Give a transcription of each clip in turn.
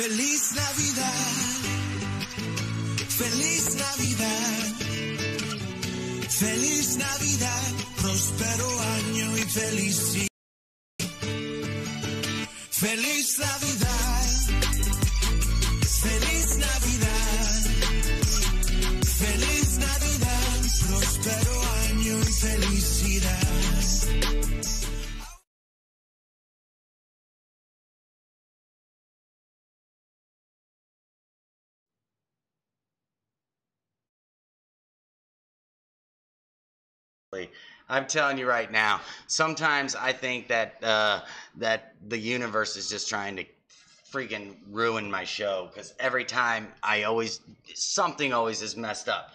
Feliz Navidad, Feliz Navidad, Feliz Navidad, próspero año y felicidad. Feliz Navidad, Feliz Navidad, Feliz Navidad, próspero año y felicidad. I'm telling you right now, sometimes I think that that the universe is just trying to freaking ruin my show, because every time something always is messed up.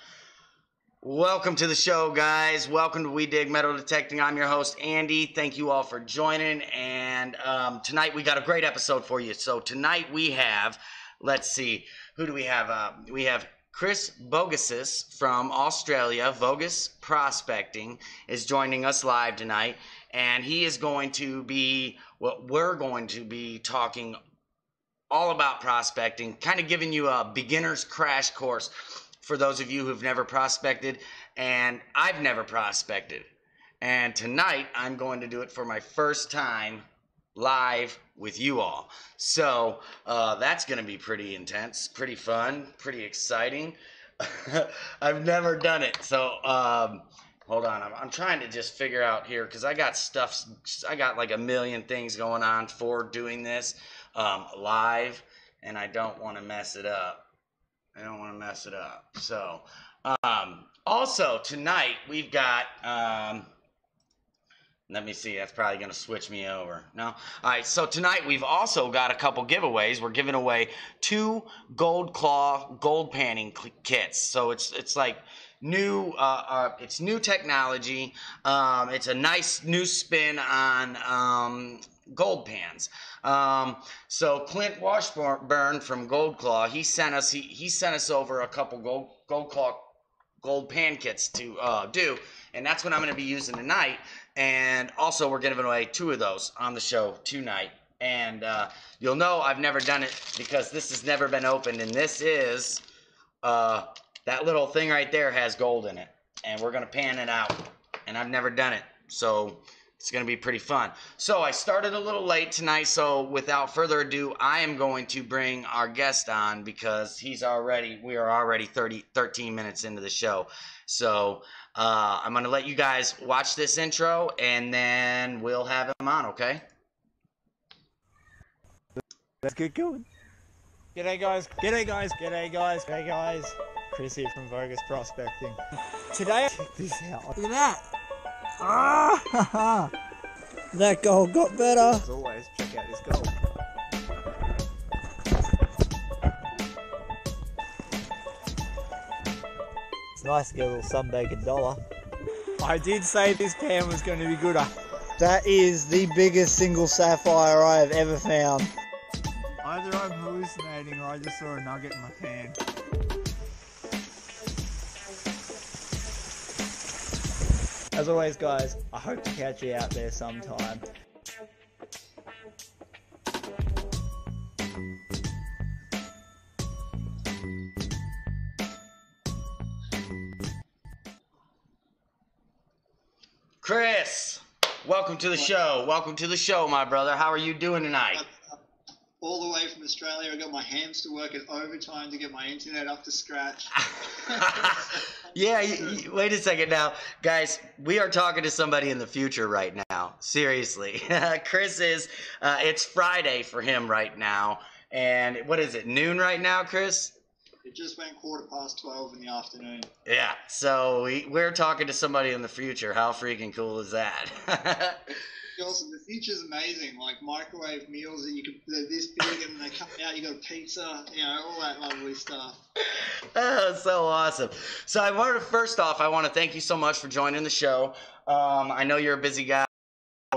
Welcome to the show, guys. Welcome to We Dig Metal Detecting. I'm your host, Andy. Thank you all for joining. And tonight we got a great episode for you. So tonight we have, let's see, who do we have? We have Chris Bogusis from Australia. Vogus Prospecting is joining us live tonight, and he is going to be, we're going to be talking all about prospecting, kind of giving you a beginner's crash course for those of you who've never prospected, and I've never prospected. And tonight I'm going to do it for my first time live with you all. So that's going to be pretty intense, pretty fun, pretty exciting. I've never done it. So hold on. I'm trying to just figure out here, because I got like a million things going on for doing this live, and I don't want to mess it up. So also tonight we've got let me see, that's probably going to switch me over. No? All right, so tonight we've also got a couple giveaways. We're giving away 2 Gold Claw gold panning kits. So it's like new, it's new technology. It's a nice new spin on gold pans. So Clint Washburn from Gold Claw, he sent us over a couple Gold Claw gold pan kits to do, and that's what I'm going to be using tonight. And also we're giving away 2 of those on the show tonight. And you'll know I've never done it because this has never been opened, and this is that little thing right there has gold in it, and we're going to pan it out, and I've never done it, so it's going to be pretty fun. So I started a little late tonight, so without further ado, I am going to bring our guest on, because we are already 13 minutes into the show. So I'm going to let you guys watch this intro, and then we'll have him on, okay? Let's get going. G'day guys, g'day guys, g'day guys, g'day guys. Chris here from Vogus Prospecting. Today, check this out. Look at that. Ah, that gold got better. As always, check out this gold. It's nice to get a little sunbaked dollar. I did say this pan was going to be gooder. That is the biggest single sapphire I have ever found. Either I'm hallucinating or I just saw a nugget in my pan. As always, guys, I hope to catch you out there sometime. Chris, welcome to the show. Welcome to the show, my brother. How are you doing tonight? All the way from Australia. I got my hamster working overtime to get my internet up to scratch. Yeah, wait a second now. Guys, we are talking to somebody in the future right now. Seriously. Chris is, it's Friday for him right now. And what is it, noon right now, Chris? It just went 12:15 in the afternoon. Yeah, so we're talking to somebody in the future. How freaking cool is that? Also, the future's amazing. Like microwave meals that they're this big and they come out. You got a pizza, all that lovely stuff. Oh, so awesome. So first off, I want to thank you so much for joining the show. I know you're a busy guy.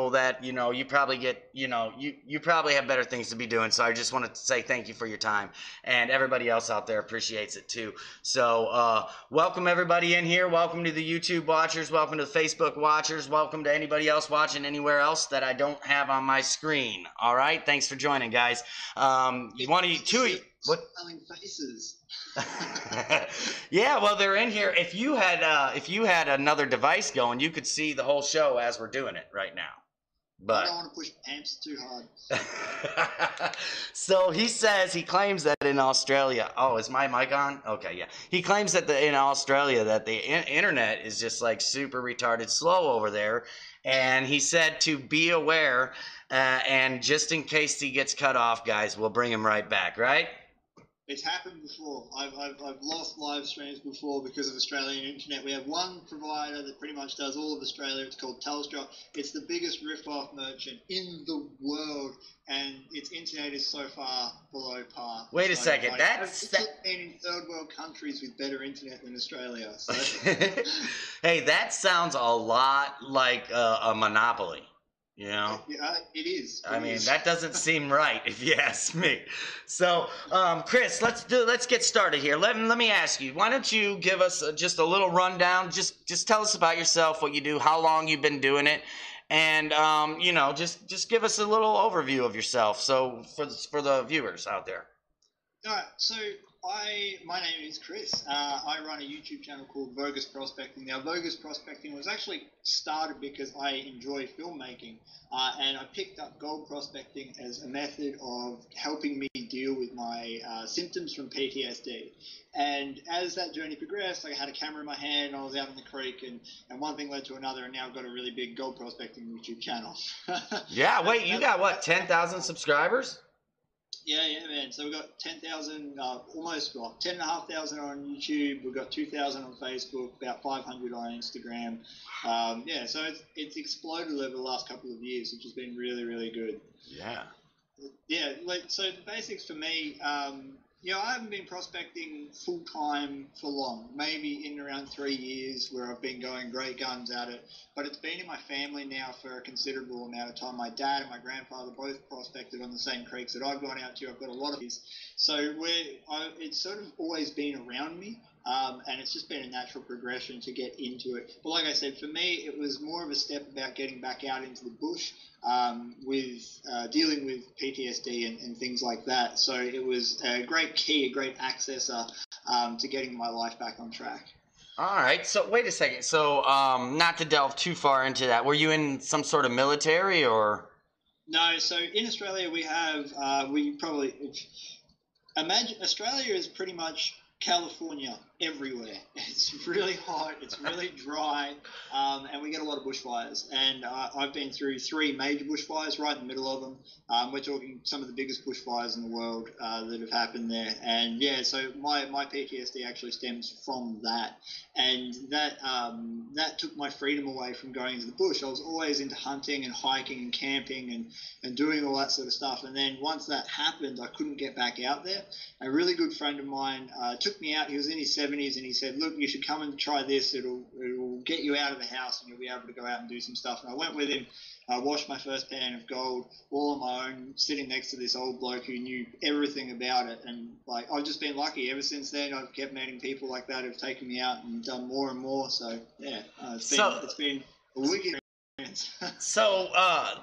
people that, you know, you probably get, you know, you probably have better things to be doing. So I just wanted to say thank you for your time, and everybody else out there appreciates it too. So welcome everybody in here. Welcome to the YouTube watchers. Welcome to the Facebook watchers. Welcome to anybody else watching anywhere else that I don't have on my screen. All right. Thanks for joining, guys. You want to two? What? Smiling faces. Yeah, well, they're in here. If you had another device going, you could see the whole show as we're doing it right now. But I don't want to push amps too hard. So he claims that in Australia. Oh, is my mic on? Okay, yeah. He claims that in Australia that the internet is just like super retarded slow over there, and he said to be aware, and just in case he gets cut off, guys, we'll bring him right back. Right? It's happened before. I've lost live streams before because of Australian internet. We have one provider that pretty much does all of Australia. It's called Telstra. It's the biggest rip-off merchant in the world, and its internet is so far below par. Wait a second. I've been in third world countries with better internet than Australia. So. Hey, that sounds a lot like a monopoly. You know? Yeah, it is. I mean, that doesn't seem right, if you ask me. So, Chris, let's get started here. Let me ask you. Why don't you give us just a little rundown? Just tell us about yourself, what you do, how long you've been doing it, and you know, just give us a little overview of yourself. So for the viewers out there. All right. So my name is Chris. I run a YouTube channel called Bogus Prospecting. Now, Bogus Prospecting was actually started because I enjoy filmmaking, and I picked up gold prospecting as a method of helping me deal with my symptoms from PTSD. And as that journey progressed, I had a camera in my hand, and I was out in the creek, and one thing led to another, and now I've got a really big gold prospecting YouTube channel. Yeah, wait, you got what, 10,000 subscribers? Yeah, man. So we've got 10,000, almost 10,500 on YouTube. We've got 2,000 on Facebook, about 500 on Instagram. Yeah, so it's exploded over the last couple of years, which has been really, really good. Yeah. Yeah, so the basics for me, you know, I haven't been prospecting full time for long, maybe in around 3 years where I've been going great guns at it, but it's been in my family now for a considerable amount of time. My dad and my grandfather both prospected on the same creeks that I've gone out to. I've got a lot of these. So it's sort of always been around me. And it's just been a natural progression to get into it. But like I said, for me, it was more of a step about getting back out into the bush with dealing with PTSD and things like that. So it was a great key, a great accessor to getting my life back on track. All right. So wait a second. So not to delve too far into that, were you in some sort of military or? No. So in Australia, we have imagine Australia is pretty much California everywhere. It's really hot, it's really dry, and we get a lot of bushfires. And I've been through 3 major bushfires right in the middle of them. We're talking some of the biggest bushfires in the world that have happened there. And yeah, so my PTSD actually stems from that. And that took my freedom away from going into the bush. I was always into hunting and hiking and camping and doing all that sort of stuff. And then once that happened, I couldn't get back out there. A really good friend of mine took me out. He was in his 70s, and he said, look, you should come and try this. It'll get you out of the house, and you'll be able to go out and do some stuff. And I went with him. I washed my first pan of gold all on my own, sitting next to this old bloke who knew everything about it. And like, I've just been lucky ever since then. I've kept meeting people like that who've taken me out and done more and more. So yeah, it's been a wicked. So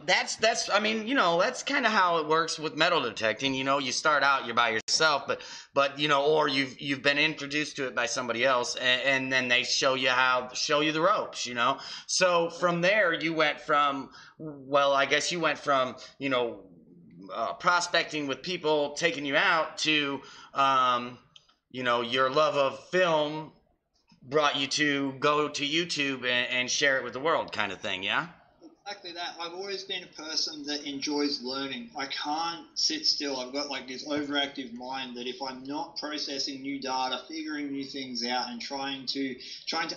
that's I mean, you know, that's kind of how it works with metal detecting. You know, you start out, you're by yourself, but you know, or you've been introduced to it by somebody else, and then they show you the ropes, you know. So from there you went from, well, I guess you went from, you know, prospecting with people taking you out to you know, your love of film brought you to go to YouTube and share it with the world, kind of thing, yeah? Exactly that. I've always been a person that enjoys learning. I can't sit still. I've got like this overactive mind that if I'm not processing new data, figuring new things out, and trying to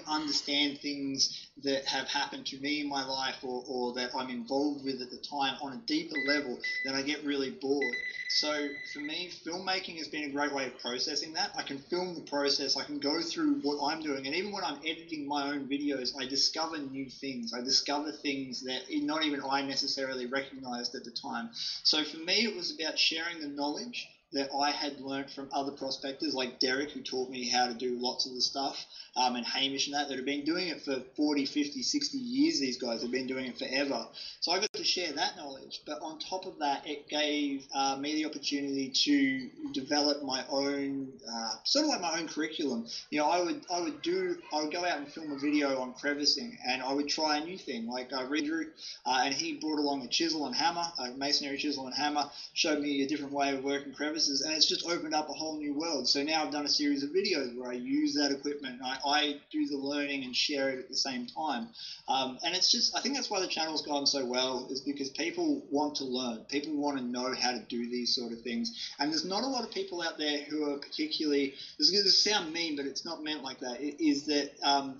understand things that have happened to me in my life or that I'm involved with at the time on a deeper level, then I get really bored. So for me, filmmaking has been a great way of processing that. I can film the process. I can go through what I'm doing. And even when I'm editing my own videos, I discover new things. I discover things that that not even I necessarily recognized at the time. So for me, it was about sharing the knowledge that I had learned from other prospectors like Derek, who taught me how to do lots of the stuff, and Hamish and that have been doing it for 40, 50, 60 years. These guys have been doing it forever. So I got to share that knowledge. But on top of that, it gave me the opportunity to develop my own, sort of like my own curriculum. You know, I would go out and film a video on crevicing, and I would try a new thing. Like Drew, and he brought along a chisel and hammer, a masonry chisel and hammer, showed me a different way of working crevices, and it's just opened up a whole new world. So now I've done a series of videos where I use that equipment, and I do the learning and share it at the same time. And it's just, I think that's why the channel's gone so well, is because people want to learn. People want to know how to do these sort of things. And there's not a lot of people out there who are particularly, this is going to sound mean, but it's not meant like that, is that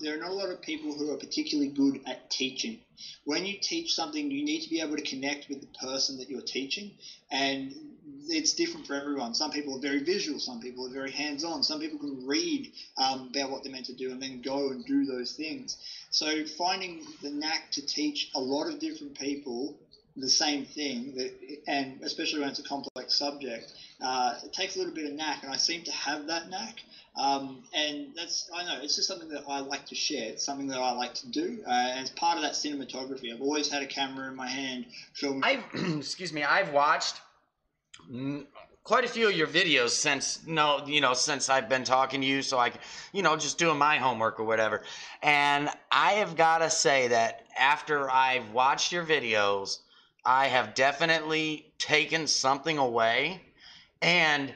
there are not a lot of people who are particularly good at teaching. When you teach something, you need to be able to connect with the person that you're teaching, and it's different for everyone. Some people are very visual, some people are very hands-on, some people can read about what they're meant to do and then go and do those things. So finding the knack to teach a lot of different people the same thing, and especially when it's a complex subject, it takes a little bit of knack, and I seem to have that knack. And that's, I know, it's just something that I like to share. It's something that I like to do, and it's part of that cinematography. I've always had a camera in my hand filming. I've watched quite a few of your videos since I've been talking to you, so I, just doing my homework or whatever. And I have got to say that after I've watched your videos, I have definitely taken something away, and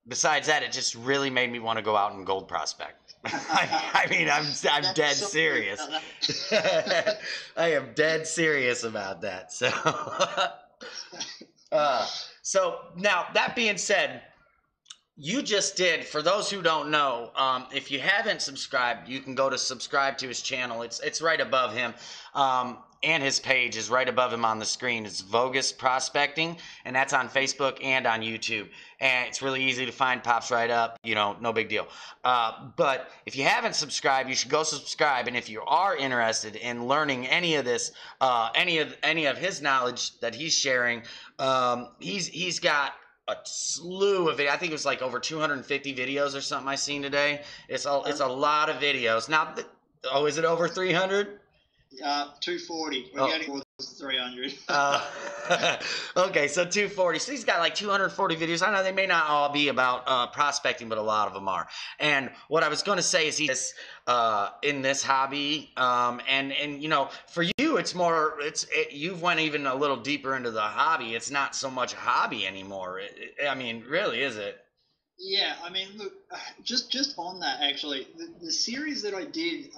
besides that, it just really made me want to go out and gold prospect. I mean, I'm dead serious. I am dead serious about that. So, so now that being said, you just did, for those who don't know, if you haven't subscribed, you can go to subscribe to his channel. It's right above him. And his page is right above him on the screen. It's Vogus Prospecting, and that's on Facebook and on YouTube. And it's really easy to find, pops right up, no big deal. But if you haven't subscribed, you should go subscribe. And if you are interested in learning any of this, any of his knowledge that he's sharing, he's got a slew of it. I think it was like over 250 videos or something I seen today. It's a lot of videos. Now, is it over 300? 240. We're getting towards 300. Okay, so 240. So he's got like 240 videos. I know they may not all be about prospecting, but a lot of them are. And what I was going to say is he's in this hobby, and for you, it's more. You've went even a little deeper into the hobby. It's not so much a hobby anymore. I mean, really, is it? Yeah, I mean, look, just on that actually, the series that I did,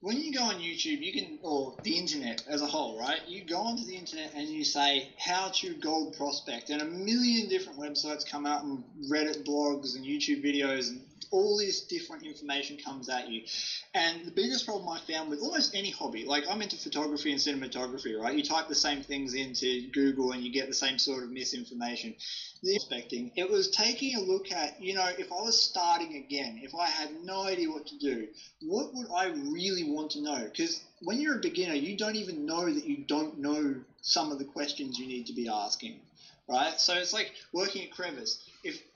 when you go on YouTube, or the internet as a whole, right? You go onto the internet and you say, how to gold prospect, and a million different websites come out, and Reddit blogs and YouTube videos, and all this different information comes at you. And the biggest problem I found with almost any hobby, like I'm into photography and cinematography, right? You type the same things into Google and you get the same sort of misinformation. The prospecting, it was taking a look at, if I was starting again, if I had no idea what to do, what would I really want to know? Because when you're a beginner, you don't even know that you don't know some of the questions you need to be asking, right? So it's like working at crevice.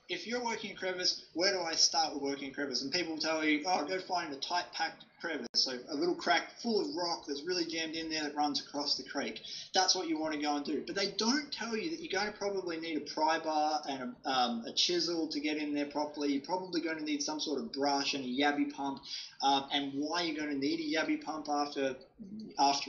If you're working a crevice, where do I start with working a crevice? And people tell you, go find a tight packed crevice, so a little crack full of rock that's really jammed in there that runs across the creek. That's what you want to go and do. But they don't tell you that you're going to probably need a pry bar and a chisel to get in there properly. You're probably going to need some sort of brush and a yabby pump, and why you're going to need a yabby pump after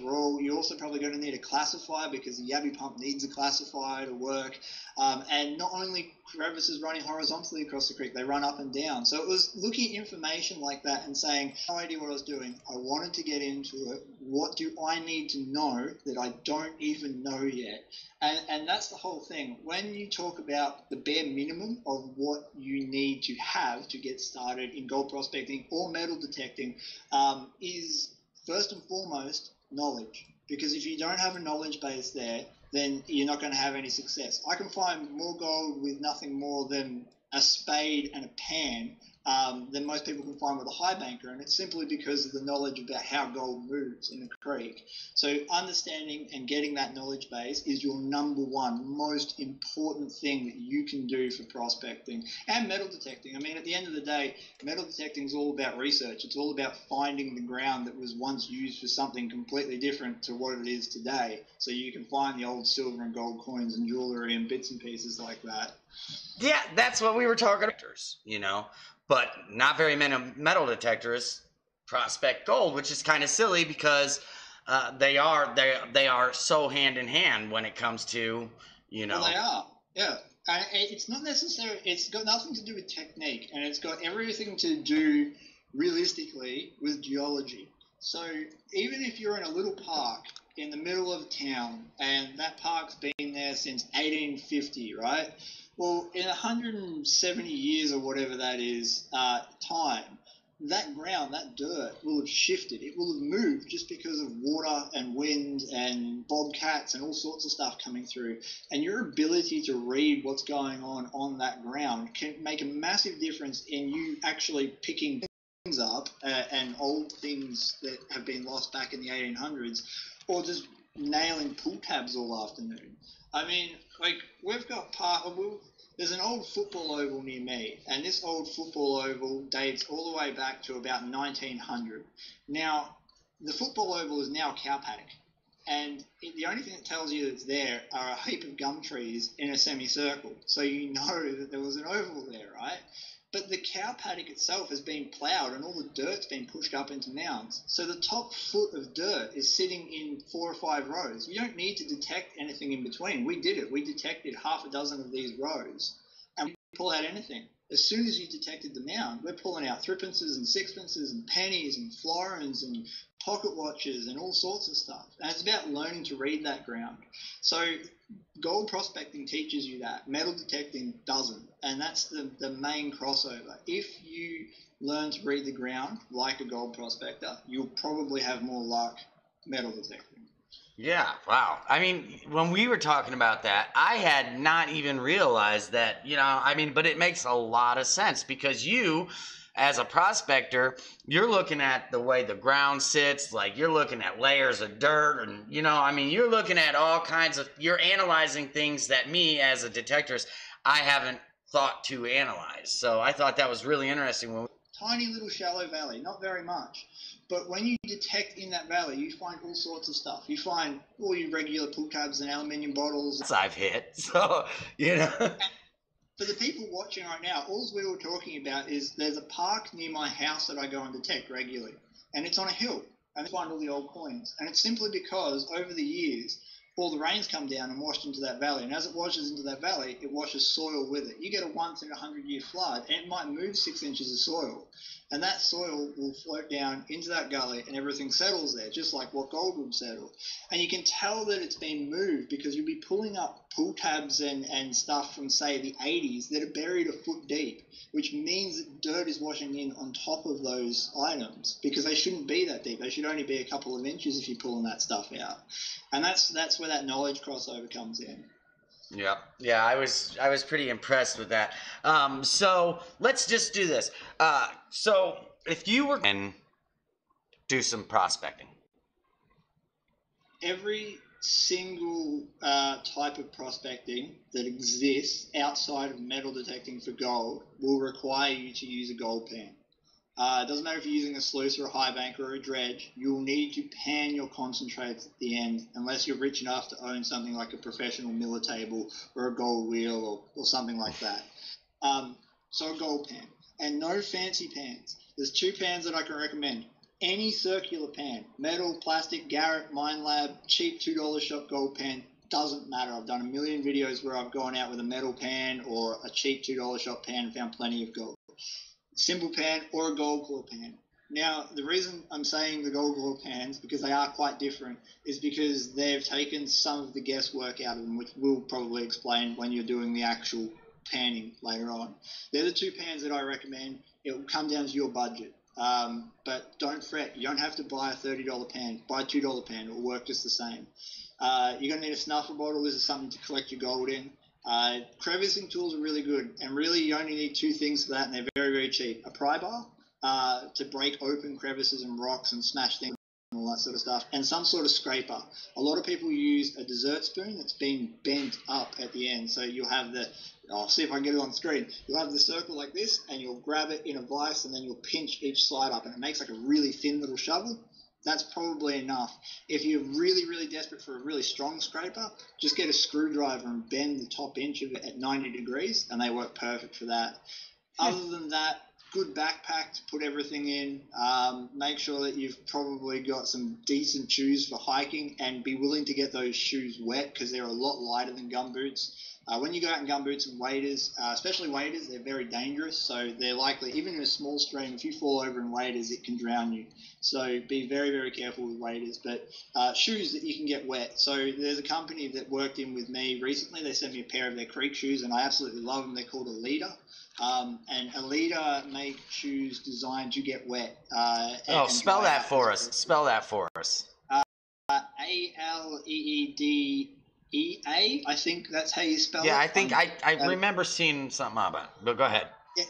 all. You're also probably going to need a classifier, because the yabby pump needs a classifier to work. And not only crevices running horizontally across the creek, they run up and down. So it was looking at information like that and saying, no idea what I was doing. I wanted to get into it. What do I need to know that I don't even know yet? And that's the whole thing. When you talk about the bare minimum of what you need to have to get started in gold prospecting or metal detecting, is first and foremost knowledge. Because if you don't have a knowledge base there, then you're not going to have any success. I can find more gold with nothing more than a spade and a pan than most people can find with a high banker, and it's simply because of the knowledge about how gold moves in the creek. So understanding and getting that knowledge base is your number one most important thing that you can do for prospecting and metal detecting. I mean, at the end of the day, metal detecting is all about research. It's all about finding the ground that was once used for something completely different to what it is today. So you can find the old silver and gold coins and jewelry and bits and pieces like that. Yeah, that's what we were talking about, you know. But not very many metal detectors prospect gold, which is kind of silly because they are so hand in hand when it comes to, you know. Well, they are, yeah. And it's not necessarily. It's got nothing to do with technique, and it's got everything to do realistically with geology. So even if you're in a little park in the middle of town, and that park's been there since 1850, right? Well, in 170 years or whatever that is, time, that ground, that dirt will have shifted. It will have moved just because of water and wind and bobcats and all sorts of stuff coming through. And your ability to read what's going on that ground can make a massive difference in you actually picking things up and old things that have been lost back in the 1800s, or just nailing pull tabs all afternoon. I mean, like, we've got there's an old football oval near me, and this old football oval dates all the way back to about 1900. Now, the football oval is now a cow paddock, and the only thing that tells you that it's there are a heap of gum trees in a semicircle, so you know that there was an oval there, right? But the cow paddock itself has been ploughed and all the dirt's been pushed up into mounds. So the top foot of dirt is sitting in 4 or 5 rows. You don't need to detect anything in between. We did it. We detected half a dozen of these rows and we didn't pull out anything. As soon as you detected the mound, we're pulling out threepences and sixpences and pennies and florins and pocket watches and all sorts of stuff. And it's about learning to read that ground. So gold prospecting teaches you that. Metal detecting doesn't. And that's the main crossover. If you learn to read the ground like a gold prospector, you'll probably have more luck metal detecting. Yeah, wow. I mean, when we were talking about that, I had not even realized that, you know, I mean, but it makes a lot of sense because you, as a prospector, you're looking at the way the ground sits, like you're looking at layers of dirt and, you know, I mean, you're looking at all kinds of, you're analyzing things that me as a detectorist, I haven't thought to analyze. So I thought that was really interesting. Tiny little shallow valley, not very much. But when you detect in that valley, you find all sorts of stuff. You find all your regular pull tabs and aluminium bottles. I've hit, so, you know. For the people watching right now, all we were talking about is there's a park near my house that I go and detect regularly. And it's on a hill. And I find all the old coins. And it's simply because over the years, all the rains come down and washed into that valley. And as it washes into that valley, it washes soil with it. You get a once in a 100-year flood, and it might move 6 inches of soil. And that soil will float down into that gully, and everything settles there, just like what gold would settle. And you can tell that it's been moved because you'll be pulling up pull tabs and stuff from, say, the 80s that are buried a foot deep, which means that dirt is washing in on top of those items because they shouldn't be that deep. They should only be a couple of inches if you're pulling that stuff out. And that's where that knowledge crossover comes in. Yeah, I was pretty impressed with that. So let's just do this. So if you were and do some prospecting, every single type of prospecting that exists outside of metal detecting for gold will require you to use a gold pan. It doesn't matter if you're using a sluice or a high bank or a dredge, you'll need to pan your concentrates at the end unless you're rich enough to own something like a professional miller table or a gold wheel or something like that. So a gold pan. And no fancy pans. There's 2 pans that I can recommend. Any circular pan, metal, plastic, Garrett, Minelab, cheap $2 shop gold pan, doesn't matter. I've done a million videos where I've gone out with a metal pan or a cheap $2 shop pan and found plenty of gold. Simple pan or a gold claw pan. Now, the reason I'm saying the gold claw pans, because they are quite different, is because they've taken some of the guesswork out of them, which we'll probably explain when you're doing the actual panning later on. They're the 2 pans that I recommend. It will come down to your budget. But don't fret. You don't have to buy a $30 pan. Buy a $2 pan. It will work just the same. You're going to need a snuffer bottle. This is something to collect your gold in. Crevicing tools are really good, and really you only need two things for that, and they're very, very cheap. A pry bar to break open crevices and rocks and smash things and all that sort of stuff, and some sort of scraper. A lot of people use a dessert spoon that's been bent up at the end, so you'll have I'll see if I can get it on screen. You'll have the circle like this, and you'll grab it in a vise, and then you'll pinch each side up, and it makes like a really thin little shovel. That's probably enough. If you're really, really desperate for a really strong scraper, just get a screwdriver and bend the top inch of it at 90 degrees, and they work perfect for that. Other than that, good backpack to put everything in. Make sure that you've probably got some decent shoes for hiking, and be willing to get those shoes wet because they're a lot lighter than gumboots. When you go out in gumboots and waders, especially waders, they're very dangerous. So they're likely, even in a small stream, if you fall over in waders, it can drown you. So be very, very careful with waders. But shoes that you can get wet. So there's a company that worked in with me recently. They sent me a pair of their creek shoes, and I absolutely love them. They're called Alita. And Alita make shoes designed to get wet. Spell that for us. Spell that for us. Aleedea. I think that's how you spell it. Yeah, I think I remember seeing something about it, but go ahead. Yeah,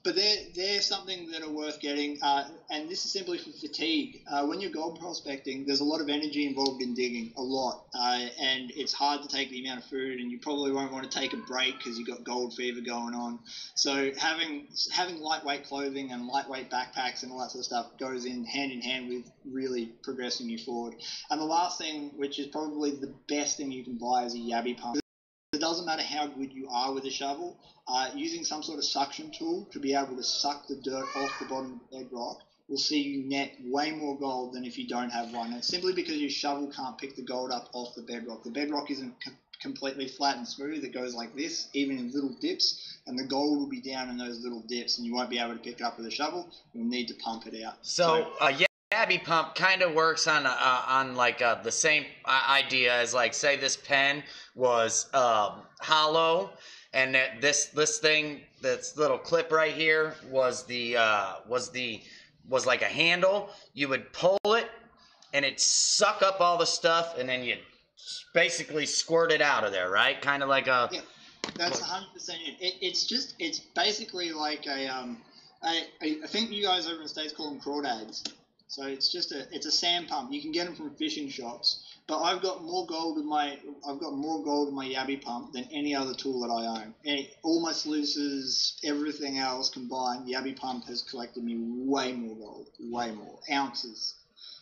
but they're something that are worth getting, and this is simply for fatigue. When you're gold prospecting, there's a lot of energy involved in digging, a lot, and it's hard to take the amount of food, and you probably won't want to take a break because you've got gold fever going on. So having lightweight clothing and lightweight backpacks and all that sort of stuff goes in hand with really progressing you forward. And the last thing, which is probably the best thing you can buy, is a yabby pump. It doesn't matter how good you are with a shovel, using some sort of suction tool to be able to suck the dirt off the bottom of the bedrock will see you net way more gold than if you don't have one. And it's simply because your shovel can't pick the gold up off the bedrock. The bedrock isn't completely flat and smooth. It goes like this, even in little dips, and the gold will be down in those little dips, and you won't be able to pick it up with a shovel. You'll need to pump it out. So Yabby pump kind of works on like the same idea as, like, say this pen was hollow, and that this thing, this little clip right here was like a handle. You would pull it, and it'd suck up all the stuff, and then you'd basically squirt it out of there, right? Kind of like a. Yeah, that's 100% it. It's basically like a I think you guys over in the States call them crawdads. So it's a sand pump. You can get them from fishing shops, but I've got more gold in my yabby pump than any other tool that I own. And all my sluices, everything else combined, yabby pump has collected me way more gold, way more ounces.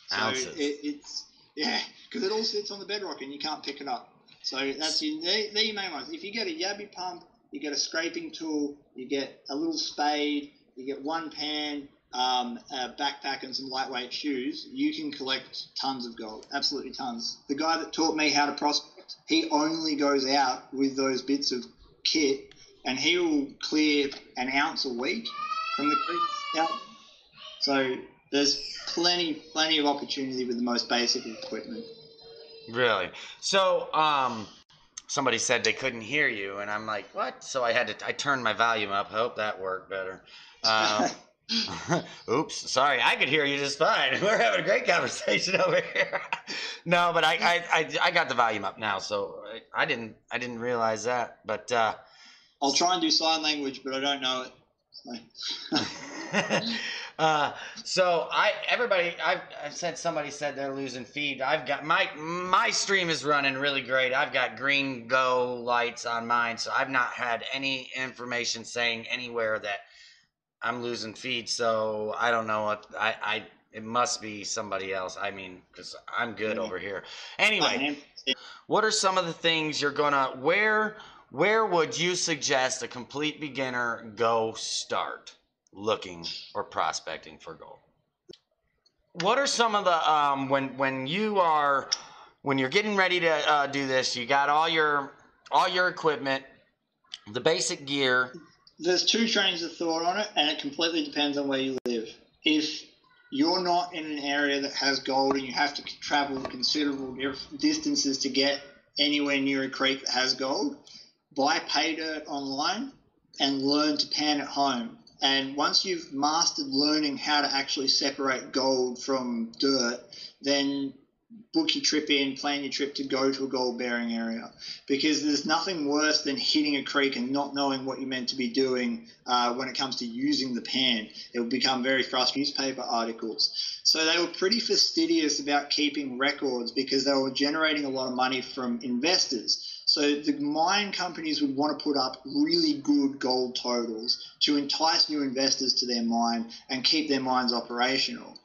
So it's because it all sits on the bedrock and you can't pick it up. So that's they're your main ones. If you get a yabby pump, you get a scraping tool, you get a little spade, you get one pan, a backpack and some lightweight shoes, you can collect tons of gold, absolutely tons. The guy that taught me how to prospect, he only goes out with those bits of kit, and he will clear an ounce a week from the creeks out. So there's plenty of opportunity with the most basic equipment. Really? So somebody said they couldn't hear you, and I'm like, what? So I turned my volume up. I hope that worked better. Oops, sorry. I could hear you just fine. We're having a great conversation over here. No, but I got the volume up now, so I didn't realize that. But I'll try and do sign language, but I don't know it. So somebody said they're losing feed. I've got my stream is running really great. I've got green go lights on mine, so I've not had any information saying anywhere that I'm losing feed. So I don't know what it must be somebody else. I mean, because I'm good over here. Anyway, what are some of the things you're gonna where would you suggest a complete beginner go start looking or prospecting for gold? What are some of the when you're getting ready to do this, you got all your equipment, the basic gear. There's two trains of thought on it, and it completely depends on where you live. If you're not in an area that has gold and you have to travel considerable distances to get anywhere near a creek that has gold, buy pay dirt online and learn to pan at home. And once you've mastered learning how to actually separate gold from dirt, then book your trip in, plan your trip to go to a gold-bearing area, because there's nothing worse than hitting a creek and not knowing what you're meant to be doing when it comes to using the pan. It will become very frustrating. Newspaper articles. So they were pretty fastidious about keeping records because they were generating a lot of money from investors. So the mine companies would want to put up really good gold totals to entice new investors to their mine and keep their mines operational.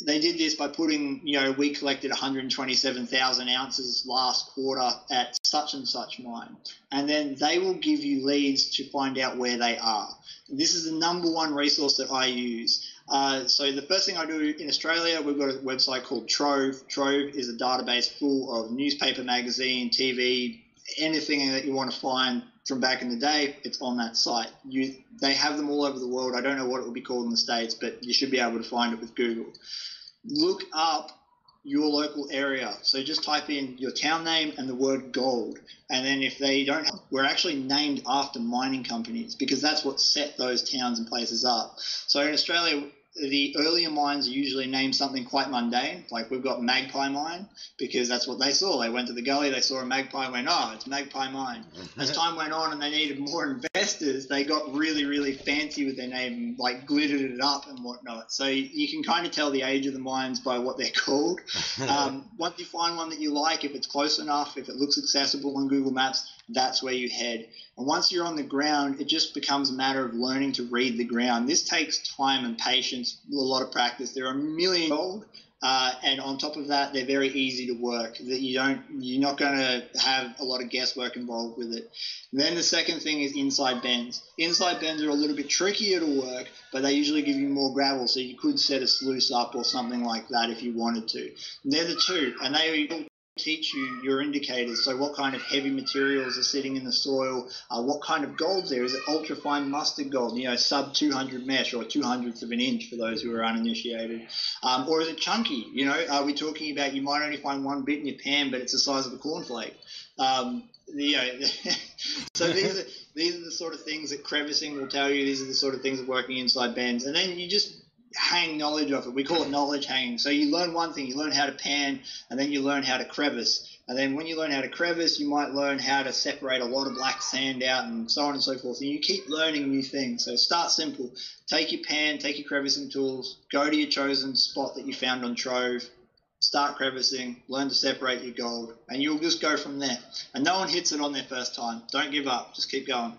They did this by putting, we collected 127,000 ounces last quarter at such and such mine. And then they will give you leads to find out where they are. This is the number one resource that I use. So the first thing I do in Australia, we've got a website called Trove. Trove is a database full of newspaper, magazine, TV, anything that you want to find from back in the day, it's on that site. They have them all over the world. I don't know what it would be called in the States, but you should be able to find it with Google. Look up your local area. So just type in your town name and the word gold. And then if they don't, we're actually named after mining companies because that's what set those towns and places up. So in Australia, the earlier mines are usually named something quite mundane. Like we've got Magpie Mine because that's what they saw. They went to the gully, they saw a magpie and went, oh, it's Magpie Mine. As time went on and they needed more investors, they got really, really fancy with their name, like glittered it up and whatnot. So you can kind of tell the age of the mines by what they're called. Once you find one that you like, if it's close enough, if it looks accessible on Google Maps, that's where you head. And once you're on the ground, it just becomes a matter of learning to read the ground. This takes time and patience, a lot of practice. There are a million gold, and on top of that, they're very easy to work. That you're not going to have a lot of guesswork involved with it. And then the second thing is inside bends. Inside bends are a little bit trickier to work, but they usually give you more gravel, so you could set a sluice up or something like that if you wanted to. And they're the two, and they teach you your indicators. So what kind of heavy materials are sitting in the soil, what kind of gold there. Is it ultra fine mustard gold, sub 200 mesh or 200ths of an inch for those who are uninitiated, or is it chunky? Are we talking about you might only find one bit in your pan but it's the size of a cornflake? So these are the sort of things that crevicing will tell you. These are the sort of things that working inside bends, and then you just hang knowledge off it. We call it knowledge hanging. So you learn one thing, you learn how to pan, and then you learn how to crevice. And then when you learn how to crevice, you might learn how to separate a lot of black sand out and so on and so forth. And you keep learning new things. So start simple. Take your pan, take your crevicing tools, go to your chosen spot that you found on Trove, start crevicing, learn to separate your gold, and you'll just go from there. And no one hits it on their first time. Don't give up. Just keep going.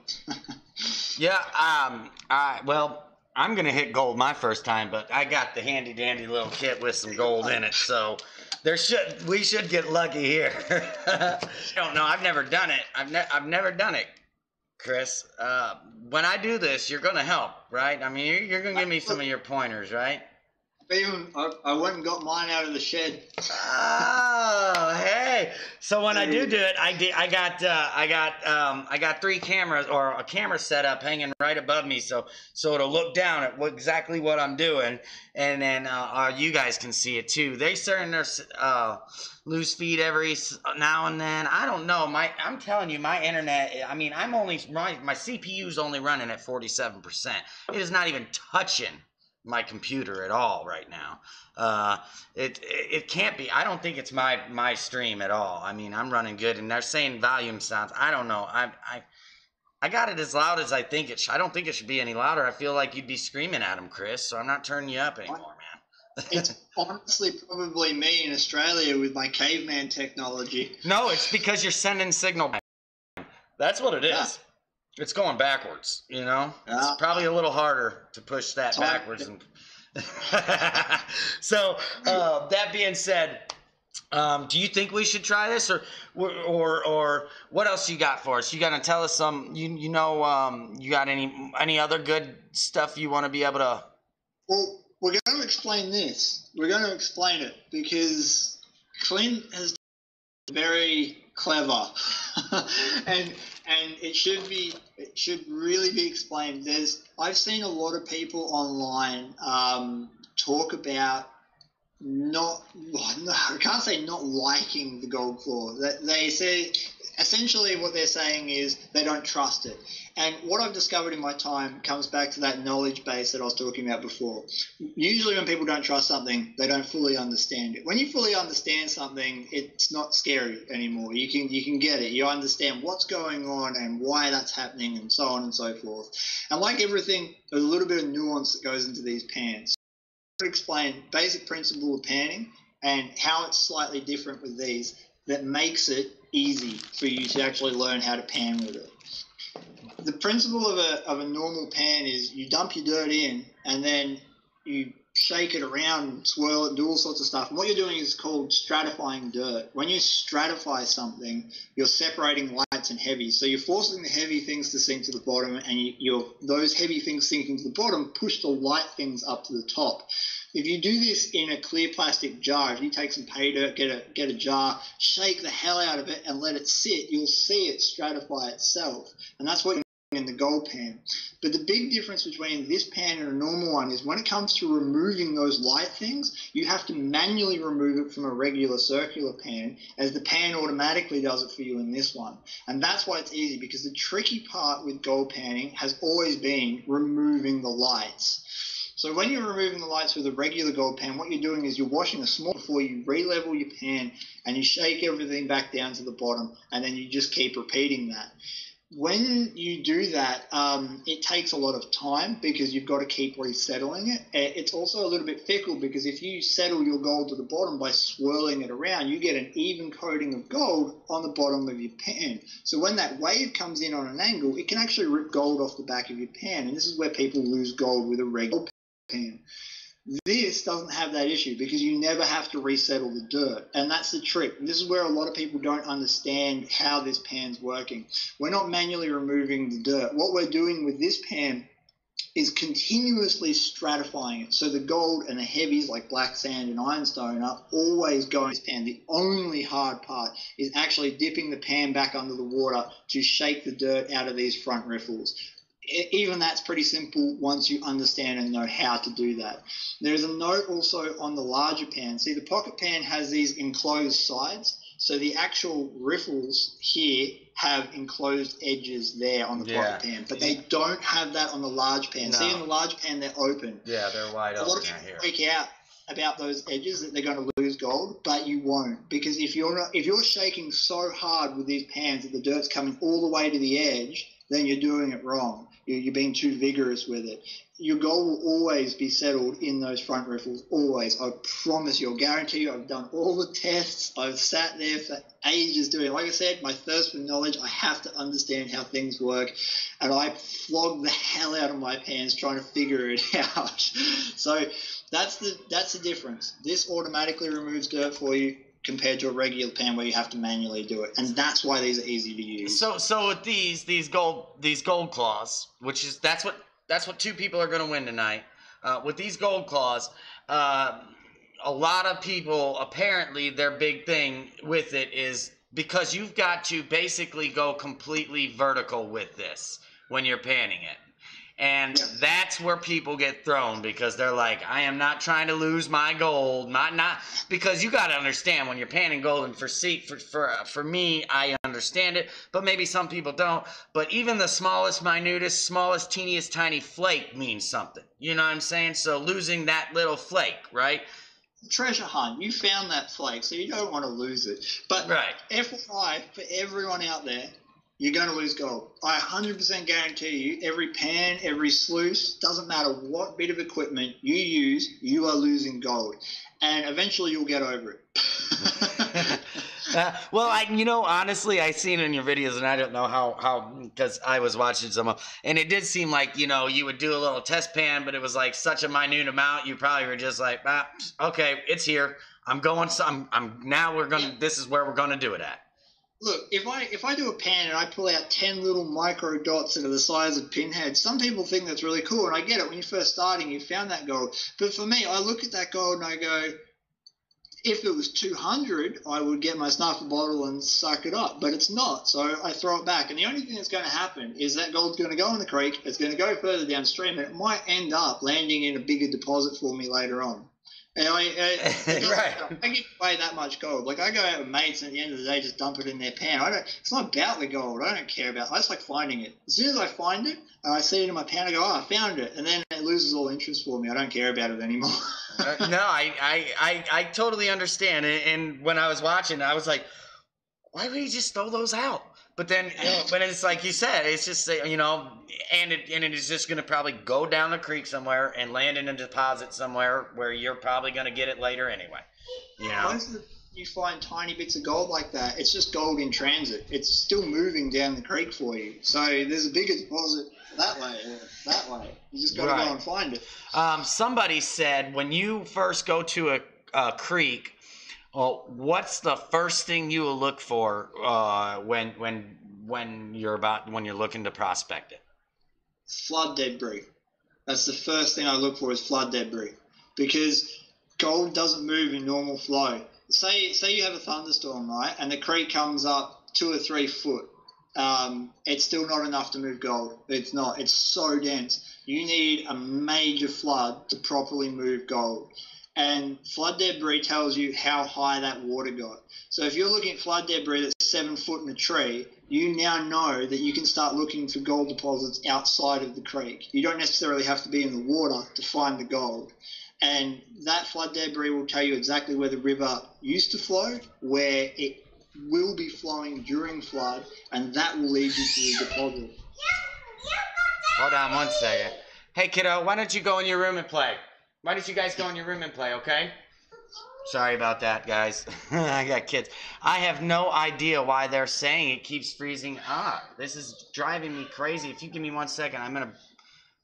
Well, I'm going to hit gold my first time, but I got the handy dandy little kit with some gold in it, so we should get lucky here. I don't know. I've never done it. I've never done it, Chris. When I do this, you're going to help, right? I mean, you're going to give me some of your pointers, right? I went and got mine out of the shed. Oh, hey! So when I do it, I got 3 cameras or a camera set up hanging right above me, so it'll look down at exactly what I'm doing, and then you guys can see it too. They starting to lose feed every now and then. I don't know. I'm telling you, my internet. I mean, my CPU's only running at 47%. It is not even touching my computer at all right now. It can't be. I don't think it's my stream at all. I mean, I'm running good, and they're saying volume sounds. I don't know. I got it as loud as I think it should. I don't think it should be any louder. I feel like you'd be screaming at them, Chris, so I'm not turning you up anymore, man. It's honestly probably me in Australia with my caveman technology. No, it's because you're sending signal back. That's what it is. Yeah. It's going backwards, It's probably a little harder to push that backwards. So, that being said, do you think we should try this, or what else you got for us? You got to tell us some. You got any other good stuff you want to be able to? Well, we're going to explain this. We're going to explain it because Clint has very clever, and it should really be explained. I've seen a lot of people online talk about I can't say not liking the gold claw. They say Essentially what they're saying is they don't trust it. And what I've discovered in my time comes back to that knowledge base that I was talking about before. Usually when people don't trust something, they don't fully understand it. When you fully understand something, it's not scary anymore. You can get it. You understand what's going on and why that's happening and so on and so forth. And like everything, there's a little bit of nuance that goes into these pans. To explain basic principle of panning and how it's slightly different with these that makes it easy for you to actually learn how to pan with it. The principle of a normal pan is you dump your dirt in and then you shake it around, swirl it, do all sorts of stuff. And what you're doing is called stratifying dirt. When you stratify something, you're separating lights and heavies. So you're forcing the heavy things to sink to the bottom, and those heavy things sinking to the bottom push the light things up to the top. If you do this in a clear plastic jar, if you take some pay dirt, get a jar, shake the hell out of it and let it sit, you'll see it stratify itself. And that's what in the gold pan. But the big difference between this pan and a normal one is when it comes to removing those light things, you have to manually remove it from a regular circular pan, as the pan automatically does it for you in this one. And that's why it's easy, because the tricky part with gold panning has always been removing the lights. So when you're removing the lights with a regular gold pan, what you're doing is you're washing a small before you re-level your pan, and you shake everything back down to the bottom, and then you just keep repeating that. When you do that, it takes a lot of time because you've got to keep resettling it. It's also a little bit fickle because if you settle your gold to the bottom by swirling it around, you get an even coating of gold on the bottom of your pan. So when that wave comes in on an angle, it can actually rip gold off the back of your pan, and this is where people lose gold with a regular pan. This doesn't have that issue because you never have to resettle the dirt, and that's the trick. This is where a lot of people don't understand how this pan's working. We're not manually removing the dirt. What we're doing with this pan is continuously stratifying it. So the gold and the heavies like black sand and ironstone are always going in this pan. The only hard part is actually dipping the pan back under the water to shake the dirt out of these front riffles. Even that's pretty simple once you understand and know how to do that. There's a note also on the larger pan. See, the pocket pan has these enclosed sides, so the actual riffles here have enclosed edges there on the pocket pan, but they don't have that on the large pan. No. See, in the large pan, they're open. Yeah, they're wide open. A lot of people freak out about those edges that they're going to lose gold, but you won't, because if you're shaking so hard with these pans that the dirt's coming all the way to the edge, then you're doing it wrong. You're being too vigorous with it. Your gold will always be settled in those front riffles, always. I promise you. I'll guarantee you. I've done all the tests. I've sat there for ages doing it. Like I said, my thirst for knowledge, I have to understand how things work, and I flog the hell out of my pans trying to figure it out. So that's the difference. This automatically removes dirt for you, compared to a regular pan where you have to manually do it, and that's why these are easy to use. So with these gold claws, which is that's what two people are going to win tonight. With these gold claws, a lot of people, apparently their big thing with it is because you've got to basically go completely vertical with this when you're panning it. And that's where people get thrown, because they're like, I am not trying to lose my gold. Not because you got to understand when you're panning gold, and for me, I understand it, but maybe some people don't. But even the smallest, teeniest, tiny flake means something. You know what I'm saying? So losing that little flake, right? Treasure hunt. You found that flake, so you don't want to lose it. But FYI, for everyone out there, you're going to lose gold. I 100% guarantee you, every pan, every sluice, doesn't matter what bit of equipment you use, you are losing gold. And eventually you'll get over it. Well, honestly, I seen it in your videos, and I don't know how because I was watching some, and it did seem like, you would do a little test pan, but it was like such a minute amount, you probably were just like, okay, it's here. This is where we're going to do it at. Look, if I do a pan and I pull out 10 little micro dots that are the size of pinheads, some people think that's really cool, and I get it. When you're first starting, you found that gold. But for me, I look at that gold and I go, if it was 200, I would get my snuffer bottle and suck it up. But it's not, so I throw it back. And the only thing that's going to happen is that gold's going to go in the creek, it's going to go further downstream, and it might end up landing in a bigger deposit for me later on. And Right. I give away that much gold. Like, I go out with mates and at the end of the day just dump it in their pan. It's not about the gold. I don't care about it. I just like finding it. As soon as I find it and I see it in my pan, I go, oh, I found it. And then it loses all interest for me. I don't care about it anymore. No, I totally understand. And when I was watching, I was like, why would he just throw those out? But then, when it's like you said, it's just, you know, and it is just going to probably go down the creek somewhere and land in a deposit somewhere where you're probably going to get it later anyway. You know? Most of you find tiny bits of gold like that, it's just gold in transit. It's still moving down the creek for you. So there's a bigger deposit that way or that way. You just got to go and find it. Somebody said when you first go to a creek, well, what's the first thing you will look for when you're looking to prospect it? Flood debris. That's the first thing I look for is flood debris, because gold doesn't move in normal flow. Say you have a thunderstorm, right, and the creek comes up 2 or 3 foot. It's still not enough to move gold. It's not. It's so dense. You need a major flood to properly move gold. And flood debris tells you how high that water got. So if you're looking at flood debris that's 7 foot in a tree, you now know that you can start looking for gold deposits outside of the creek. You don't necessarily have to be in the water to find the gold. And that flood debris will tell you exactly where the river used to flow, where it will be flowing during flood, and that will lead you to the deposit. Hold on one second. Hey, kiddo, why don't you go in your room and play? Why don't you guys go in your room and play, okay? Sorry about that, guys. I got kids. I have no idea why they're saying it keeps freezing up. This is driving me crazy. If you give me 1 second, I'm going to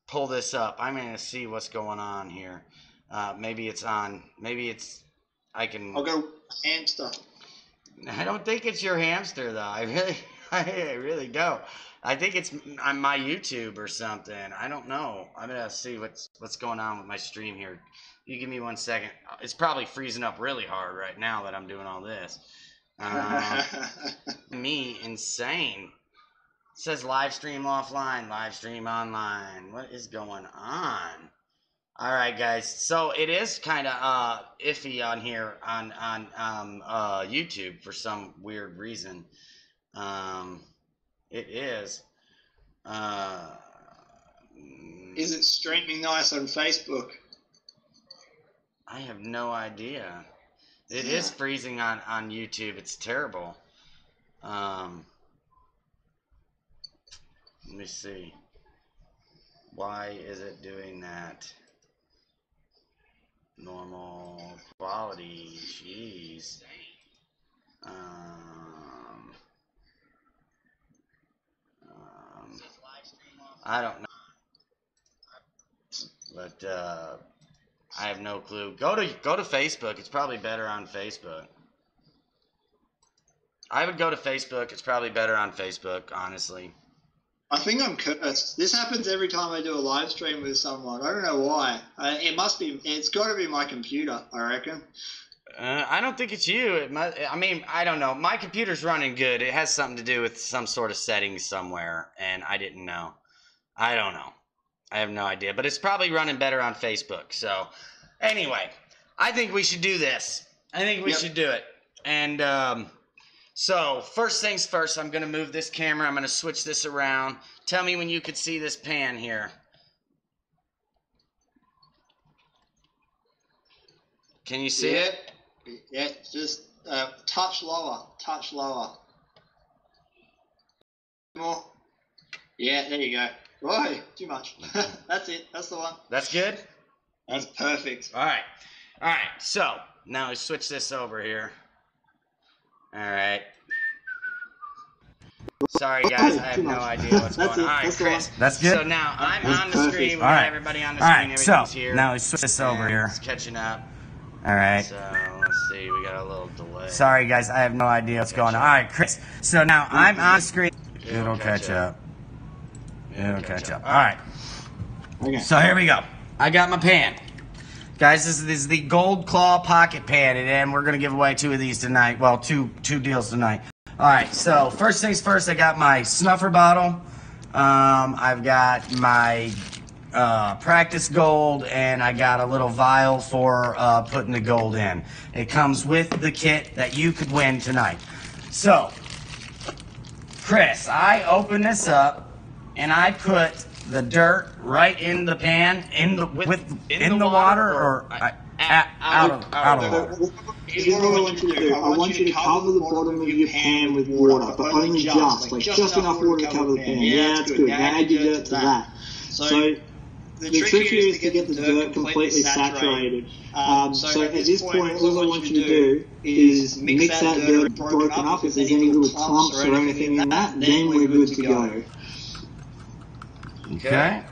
pull this up. I'm going to see what's going on here. Maybe it's on. Maybe it's... I can... I'll go hamster. I don't think it's your hamster, though. I really don't. I think it's on my YouTube or something. I don't know. I'm gonna see what's going on with my stream here. You give me 1 second. It's probably freezing up really hard right now that I'm doing all this. Me insane. It says live stream offline, live stream online. What is going on? All right, guys. So it is kind of iffy on here on YouTube for some weird reason. It is. Is it streaming nice on Facebook? I have no idea. It is freezing on YouTube. It's terrible. Let me see. Why is it doing that? Normal quality. Jeez. I don't know, but I have no clue. Go to Facebook. It's probably better on Facebook. I would go to Facebook. It's probably better on Facebook, honestly. I think I'm cursed. This happens every time I do a live stream with someone. I don't know why. It's got to be my computer, I reckon. I don't think it's you. I mean, I don't know. My computer's running good. It has something to do with some sort of settings somewhere, and I didn't know. I don't know. I have no idea. But it's probably running better on Facebook. So, anyway, I think we should do this. I think we should do it. And so, first things first, I'm going to move this camera. I'm going to switch this around. Tell me when you could see this pan here. Can you see it? Yeah, just touch lower. Touch lower. More. Yeah, there you go. Whoa, too much. That's it. That's the one. That's good? That's perfect. All right. All right. So, now we switch this over here. All right. Sorry, guys. I have no idea what's going on. All right, Chris. That's good. So now I'm on the screen. We All got right. everybody on the screen. All right, so Everything's here. now we switch this over here. It's catching up. All right. So, let's see. We got a little delay. Sorry, guys. I have no idea what's going on. All right, Chris. So now I'm on the screen. It'll catch up. It'll catch up. All right. Okay. So here we go. I got my pan. Guys, this is the Gold Claw Pocket Pan, and we're going to give away 2 of these tonight. Well, two deals tonight. All right, so first things first, I got my snuffer bottle. I've got my practice gold, and I got a little vial for putting the gold in. It comes with the kit that you could win tonight. So, Chris, I open this up and I put the dirt right in the pan, in the water, or out of the water. Here's what I want you to do. I want you to cover the bottom of your pan with water, but only just enough water to cover the pan. Yeah, that's good. Now add your dirt to that. So the trick here is to get the dirt completely saturated. So at this point, all I want you to do is mix that dirt broken up. If there's any little clumps or anything in that, then we're good to go. Okay.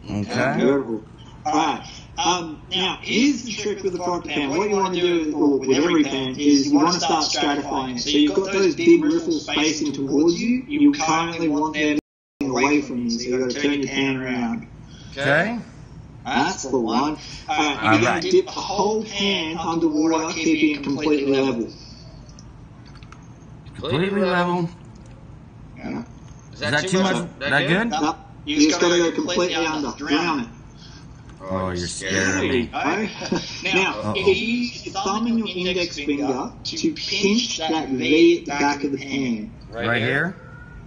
Beautiful. Alright. Now, here's the trick with the proper pan. What you want to do with every pan is you want to start stratifying it. So you've got those big riffles facing towards you. You currently want them away from you. So you've got to turn your pan around. Okay. That's the one. Alright, you're going to dip the whole pan underwater, keeping it completely level. Completely level. Yeah. Is that too much? That good? No, you just got to go completely under. Drown it. Oh, you're scaring me. Now, if you use your thumb and your index finger to pinch that V at the back of the pan. Right here?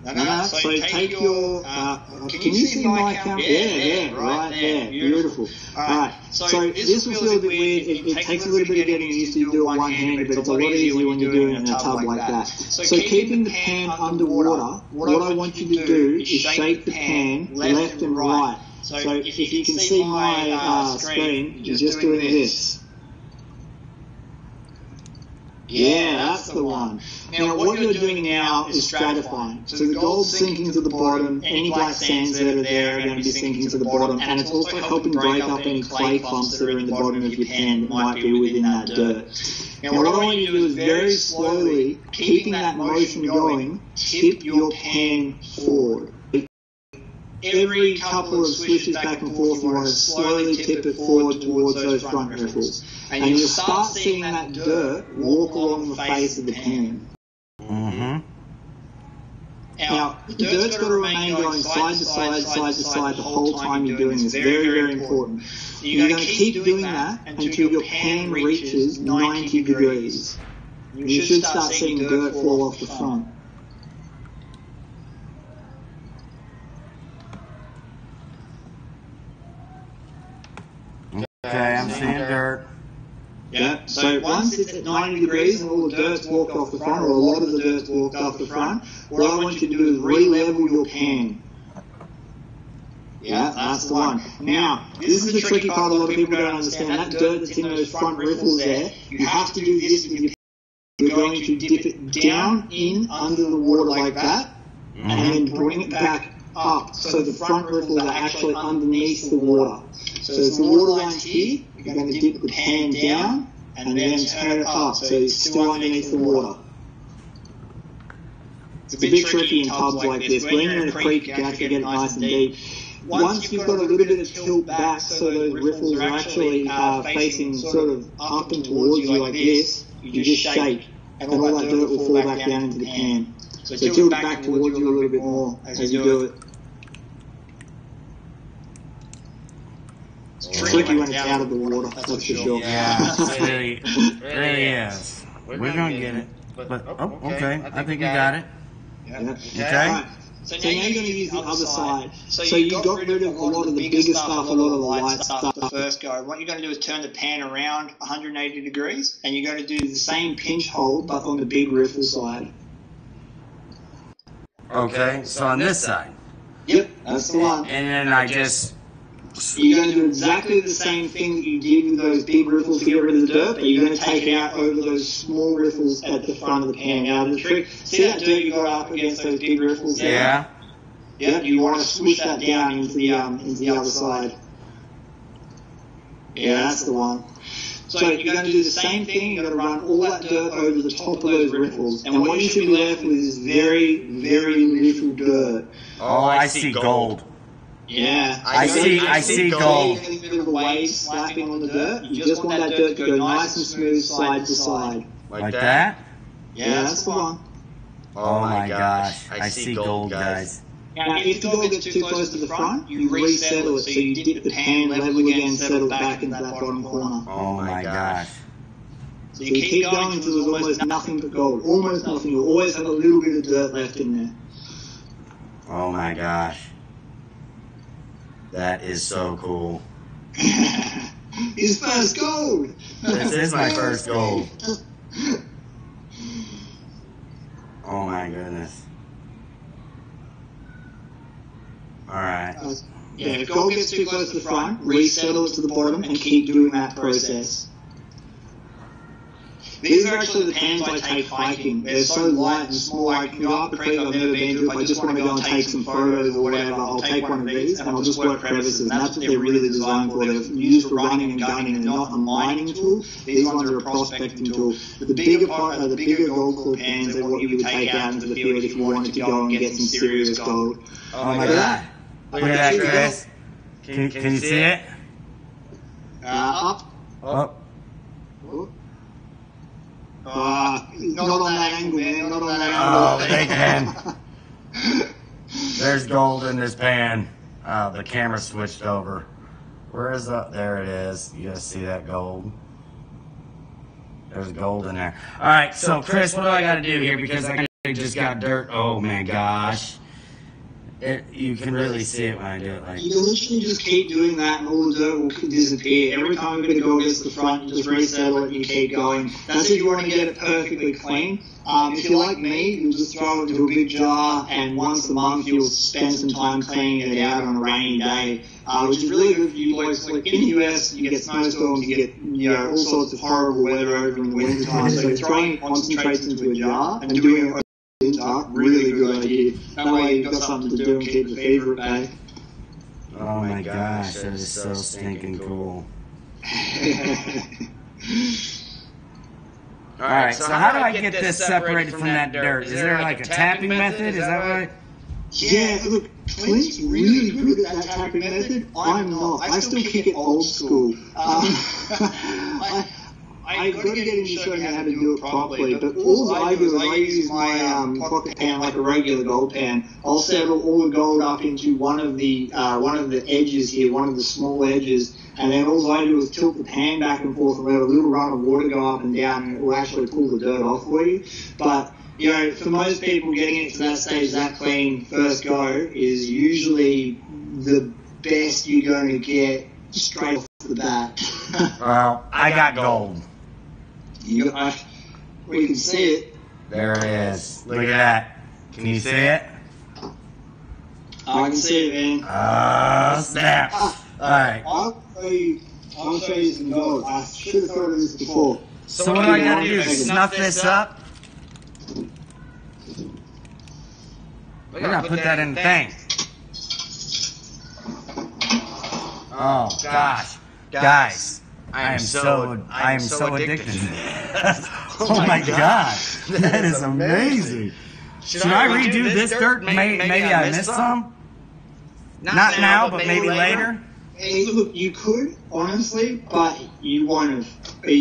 No. So take your. Can you see my camera? Yeah, right there. Beautiful. Alright, so this will feel a bit weird. It takes a little bit of getting used to do it one-handed, but it's a lot easier when you're doing it in a tub like that. So keeping the pan underwater, what I want you to do is shake the pan left and right. So if you can see my screen, you're just doing this. Yeah, that's the one. Now what you're doing now is stratifying. So the gold's sinking to the bottom, any black sands that are there are going to be sinking to the bottom, and it's also helping break up any clay clumps that are in the bottom of your pan that might be within that dirt. Now what I want you to do is very slowly, keeping that motion going, tip your pan forward. Every couple of swishes back and forth, you want to slowly tip it forward towards those front riffles. And you'll start seeing that dirt walk along the face of the pan. Now, the dirt's got to remain going side to side the whole time you're doing this. Very, very important. You're going to keep doing that until your pan reaches 90 degrees. You should start seeing dirt fall off the front. Okay, I'm seeing dirt. Yeah, so once it's at 90 degrees and all the dirt's walked off the front, or a lot of the dirt's walked off the front, what I want you to do is re-level your pan. Yeah, that's the one. Now, this is the tricky part a lot of people don't understand. That dirt that's in those front riffles there, you have to do this with your pan. You're going to dip it down in under the water like that, and then bring it back up so the front riffles are actually underneath the water. So as the water line's here, you're going to dip the pan down and then turn it up so it's still underneath the water. It's a bit tricky in tubs like this. When you're in a creek, you can actually get it nice and deep. Once you've got a little bit of tilt back so those riffles are actually facing sort of up and towards you like this, you just shake and all that dirt will fall back down into the pan. So tilt it back towards you a little bit more as you do it. It's tricky when it's out of the water, that's for sure. Yeah, it really is. We're going to get it. But, oh, okay. I think we got it. Yeah. Okay. Right. So now you're going to use the other side. So you got rid of a lot of the bigger stuff, a lot of the light stuff the first go. What you're going to do is turn the pan around 180 degrees, and you're going to do the same pinch hold, but on the big riffle side. Okay, so on this side. Yep, that's the one. And then I just... You're going to do exactly the same thing that you did with those big riffles to get rid of the dirt, but you're going to take it out over those small riffles at the front of the pan. Now the trick, see that dirt you got up against those big riffles there? Yeah. Yep, you want to swoosh that down into the other side. Yeah, that's the one. So you're going to do the same thing, you're going to run all that dirt over the top of those riffles, and what you should be left with is very, very little dirt. Oh, I see gold. Yeah, I see gold. A bit of a wave slapping on the dirt. You just want that dirt to go nice and smooth side to side. Like that? Yeah, that's the one. Oh my gosh. I see gold, guys. Now, if the gold gets too close to the front, you resettle it. So you dip the pan level again, settle back into that bottom corner. Oh my gosh. So you keep going until there's almost nothing but gold. Almost nothing. You'll always have a little bit of dirt left in there. Oh my gosh. That is so cool. His first gold! This is my first gold. Oh my goodness. Alright. Yeah, if gold gets too close to the front, resettle it to the bottom and keep doing that process. These are actually the pans I take hiking. They're so light and small. I can go up a creek I've never been to. If I just want to go and take some photos or whatever, I'll take one of these and I'll just work crevices. And that's what they're really designed for. They're used for running and gunning. They're not a mining tool. These ones are a prospecting tool. The bigger gold claw pans are what you would take out into the field if you wanted to go and get some serious gold. Oh my god. Look at that, Chris. Can you see it? Up. Up. Not on that angle, man. Not on that Oh, angle. they can. There's gold in this pan. The camera switched over. Where is the? There it is. You guys see that gold? There's gold in there. All right, so Chris, what do I got to do here? Because I just got dirt. Oh my gosh. You can really see it when I do it. Like, you can literally just keep doing that and all the dirt will disappear. Every time a bit of gold gets to the front, you just resettle it and you keep going. That's if you want to get it perfectly clean. If you're like me, you'll just throw it into a big jar and once a month you'll spend some time cleaning it out on a rainy day, which is really good for you boys. Like in the US, you get snowstorms, you get all sorts of horrible weather over in the winter time. So throwing concentrates into a jar and doing it really good idea. That way you've got something to do and keep the fever at bay. oh my gosh, that is so stinking cool. Alright, so how do I get this separated from that dirt? Is there like a tapping method? Is that right? Yeah, look, Clint's really good at that tapping method. I'm not. I still kick it old school. I've got to get him to show me how to do it properly, but all I do is I use my pocket pan like a regular gold pan. I'll settle all the gold up into one of the edges here, one of the small edges, and then all I do is tilt the pan back and forth and let a little run of water go up and down, and it will actually pull the dirt off for you. But you know, for most people, getting it to that stage, that clean first go is usually the best you're going to get straight off the bat. Well, I got gold. We can see it. There it is. Look at that. Can you see it? I can see it, man. Snap. Alright. I'll show you some gold. I should have thought of this before. So what do I gotta do? Snuff this up? We gotta put that in the thing. Oh gosh. Guys. I am so addicted to this. Oh my god, that is amazing. Should I redo this dirt? Maybe I missed some. Not now, but maybe later. Hey, look, you could honestly, but you won't have. They're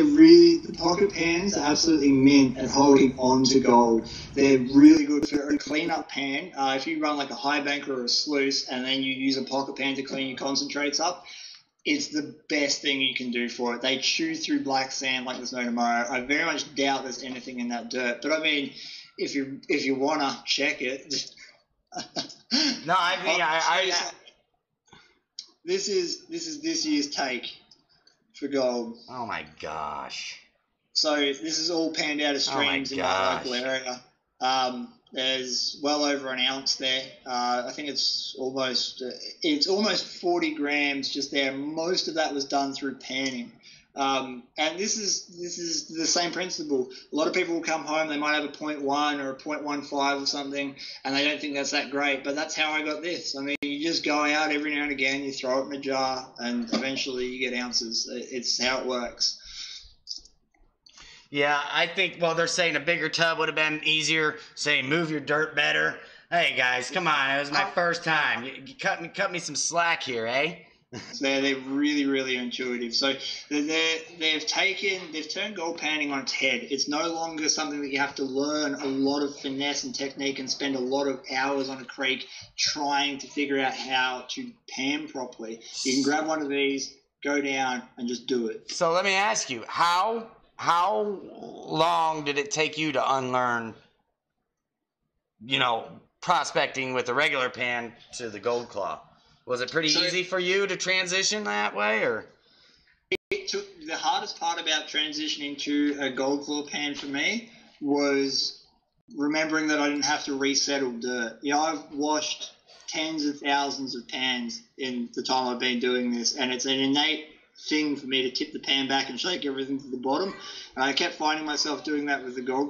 really, the pocket pans are absolutely mint at holding on to gold. They're really good for a clean-up pan. If you run like a high banker or a sluice, and then you use a pocket pan to clean your concentrates up, it's the best thing you can do for it. They chew through black sand like there's no tomorrow. I very much doubt there's anything in that dirt. But I mean, if you wanna check it. No, I mean, This is this year's take for gold. Oh my gosh. So this is all panned out of streams in my local area. There's well over an ounce there. I think it's almost 40 grams just there. Most of that was done through panning. And this is the same principle. A lot of people will come home, they might have a 0.1 or a 0.15 or something, and they don't think that's that great. But that's how I got this. I mean, you just go out every now and again, you throw it in a jar, and eventually you get ounces. It's how it works. Yeah, I think, well, they're saying a bigger tub would have been easier, saying move your dirt better. Hey, guys, come on. It was my first time. You cut me some slack here, eh? They're really, really intuitive. So they've turned gold panning on its head. It's no longer something that you have to learn a lot of finesse and technique and spend a lot of hours on a creek trying to figure out how to pan properly. You can grab one of these, go down, and just do it. So let me ask you, how long did it take you to unlearn, prospecting with a regular pan to the gold claw? Was it pretty easy for you to transition that way, or? The hardest part about transitioning to a gold claw pan for me was remembering that I didn't have to resettle dirt. I've washed tens of thousands of pans in the time I've been doing this, and it's an innate thing for me to tip the pan back and shake everything to the bottom. And I kept finding myself doing that with the gold